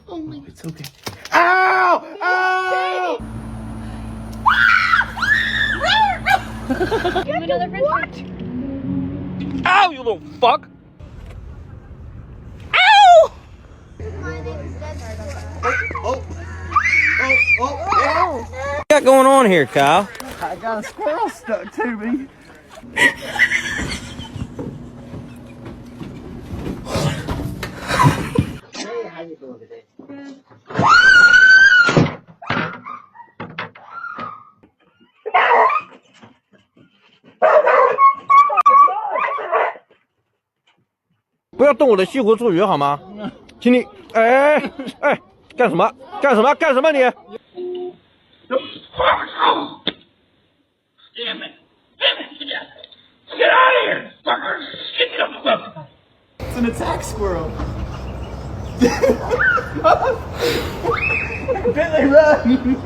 Oh my. It's okay. Ow! Ow! Give him another French what? Ow, you little fuck! Ow! My name is Dead. Oh! What you got going on here, Kyle? I got a squirrel stuck to me. Hey, how you doing today?不要动我的西湖醋鱼好吗？请你，哎哎，干什么？干什么？干什么你？ Damn it! Get out of here, fuckers! Get the fuck! It's an attack squirrel. Bentley, run!